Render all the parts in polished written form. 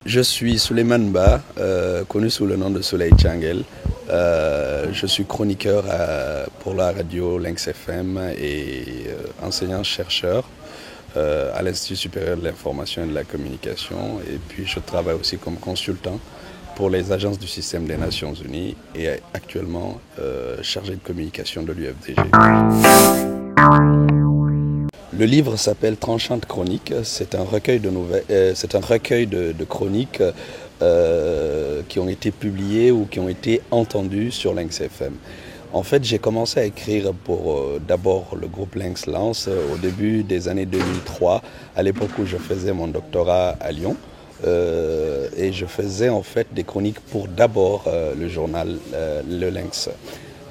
Je suis Souleymane Ba, connu sous le nom de Soleil Tchangel. Je suis chroniqueur pour la radio Lynx FM et enseignant-chercheur à l'Institut supérieur de l'information et de la communication. Et puis je travaille aussi comme consultant pour les agences du système des Nations Unies et actuellement chargé de communication de l'UFDG. Le livre s'appelle Tranchante Chronique. C'est un recueil de chroniques qui ont été publiées ou qui ont été entendues sur Lynx FM. En fait, j'ai commencé à écrire pour d'abord le groupe Lynx Lance au début des années 2003, à l'époque où je faisais mon doctorat à Lyon. Et je faisais en fait des chroniques pour d'abord le journal Le Lynx,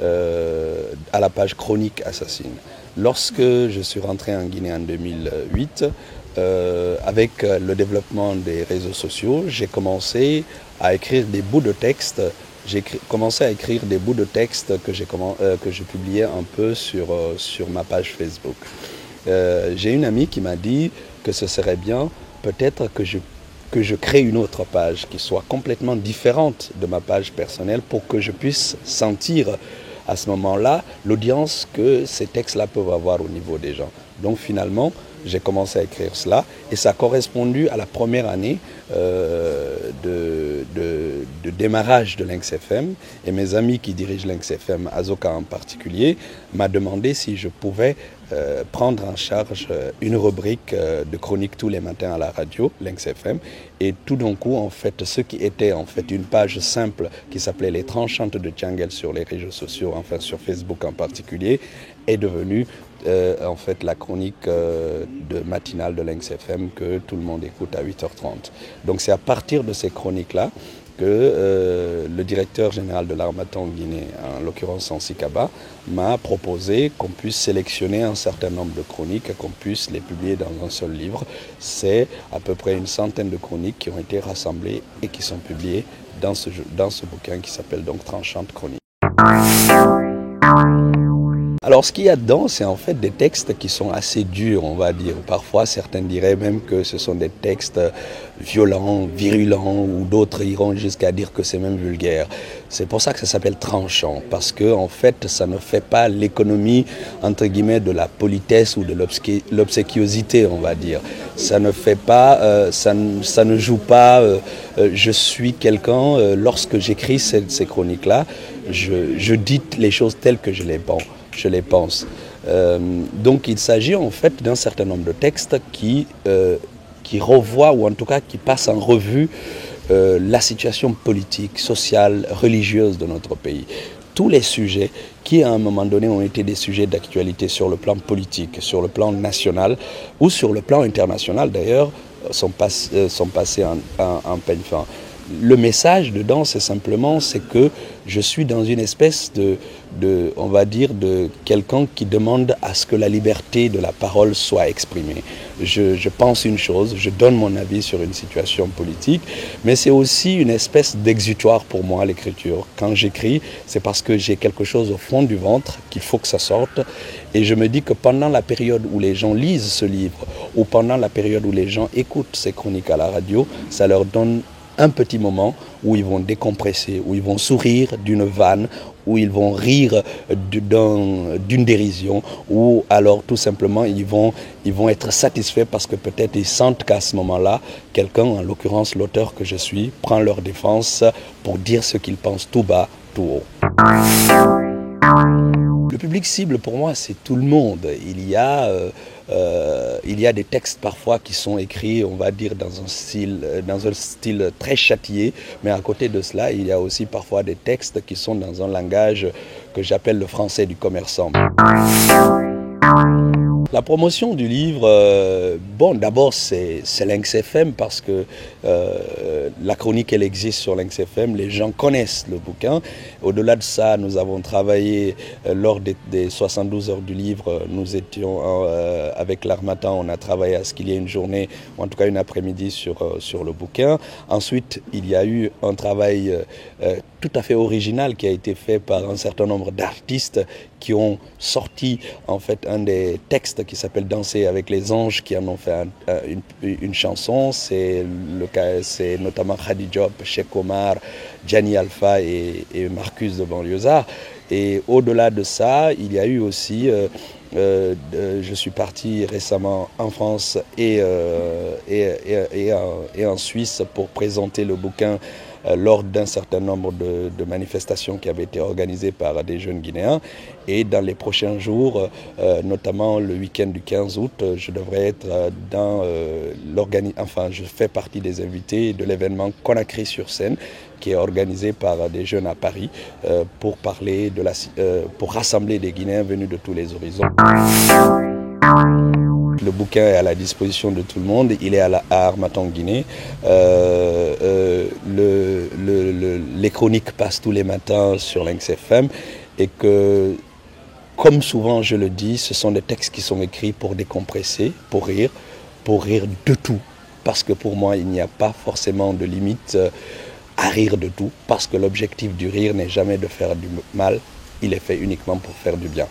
à la page Chronique Assassine. Lorsque je suis rentré en Guinée en 2008, avec le développement des réseaux sociaux, j'ai commencé à écrire des bouts de texte. J'ai commencé à écrire des bouts de texte que je publiais un peu sur ma page Facebook. J'ai une amie qui m'a dit que ce serait bien peut-être que je crée une autre page qui soit complètement différente de ma page personnelle pour que je puisse sentir à ce moment-là l'audience que ces textes-là peuvent avoir au niveau des gens. Donc finalement, j'ai commencé à écrire cela et ça a correspondu à la première année de démarrage de Lynx FM. Et mes amis qui dirigent Lynx FM, Azoka en particulier, m'a demandé si je pouvais prendre en charge une rubrique de chronique tous les matins à la radio, Lynx FM. Et tout d'un coup, en fait, ce qui était en fait une page simple qui s'appelait Les Tranchantes de Tchangel sur les réseaux sociaux, enfin sur Facebook en particulier, est devenu en fait la chronique matinale de Lynx FM que tout le monde écoute à 8h30. Donc c'est à partir de ces chroniques-là que le directeur général de l'Harmattan Guinée, en l'occurrence Sansi Kaba, m'a proposé qu'on puisse sélectionner un certain nombre de chroniques et qu'on puisse les publier dans un seul livre. C'est à peu près une centaine de chroniques qui ont été rassemblées et qui sont publiées dans ce bouquin qui s'appelle donc Tranchante Chronique. Alors ce qu'il y a dedans, c'est en fait des textes qui sont assez durs, on va dire. Parfois, certains diraient même que ce sont des textes violents, virulents, ou d'autres iront jusqu'à dire que c'est même vulgaire. C'est pour ça que ça s'appelle tranchant, parce que en fait, ça ne fait pas l'économie, entre guillemets, de la politesse ou de l'obséquiosité, on va dire. Ça ne fait pas, ça ne joue pas, je suis quelqu'un, lorsque j'écris ces chroniques-là, je dis les choses telles que je les pense. Donc il s'agit en fait d'un certain nombre de textes qui revoient ou en tout cas qui passent en revue la situation politique, sociale, religieuse de notre pays. Tous les sujets qui à un moment donné ont été des sujets d'actualité sur le plan politique, sur le plan national ou sur le plan international d'ailleurs sont passés en peigne fin. Le message dedans, c'est que je suis dans une espèce on va dire, de quelqu'un qui demande à ce que la liberté de la parole soit exprimée. Je pense une chose, je donne mon avis sur une situation politique, mais c'est aussi une espèce d'exutoire pour moi, l'écriture. Quand j'écris, c'est parce que j'ai quelque chose au fond du ventre qu'il faut que ça sorte. Et je me dis que pendant la période où les gens lisent ce livre, ou pendant la période où les gens écoutent ces chroniques à la radio, ça leur donne un petit moment où ils vont décompresser, où ils vont sourire d'une vanne, où ils vont rire d'une dérision, ou alors tout simplement ils vont être satisfaits parce que peut-être ils sentent qu'à ce moment-là, quelqu'un, en l'occurrence l'auteur que je suis, prend leur défense pour dire ce qu'il pense tout bas, tout haut. Le public cible pour moi c'est tout le monde. Il y a des textes parfois qui sont écrits, on va dire, dans un style très châtié, mais à côté de cela, il y a aussi parfois des textes qui sont dans un langage que j'appelle le français du commerçant. La promotion du livre, d'abord c'est Lynx FM parce que la chronique elle existe sur Lynx FM, les gens connaissent le bouquin. Au-delà de ça, nous avons travaillé lors des 72 heures du livre, nous étions avec l'Harmattan, on a travaillé à ce qu'il y ait une journée, ou en tout cas une après-midi sur le bouquin. Ensuite, il y a eu un travail tout à fait original qui a été fait par un certain nombre d'artistes qui ont sorti en fait un des textes qui s'appelle Danser avec les anges, qui en ont fait une chanson. C'est notamment Khady Diop, Cheikh Omar, Gianni Alpha et Marcus de Banlieusard. Et au-delà de ça, il y a eu aussi, je suis parti récemment en France et en Suisse pour présenter le bouquin lors d'un certain nombre de manifestations qui avaient été organisées par des jeunes Guinéens. Et dans les prochains jours, notamment le week-end du 15 août, je devrais être je fais partie des invités de l'événement Conakry sur scène, qui est organisé par des jeunes à Paris pour pour rassembler des Guinéens venus de tous les horizons. Le bouquin est à la disposition de tout le monde, il est à Harmattan Guinée. Les chroniques passent tous les matins sur Lynx FM et que, comme souvent je le dis, ce sont des textes qui sont écrits pour décompresser, pour rire de tout. Parce que pour moi, il n'y a pas forcément de limite à rire de tout, parce que l'objectif du rire n'est jamais de faire du mal, il est fait uniquement pour faire du bien.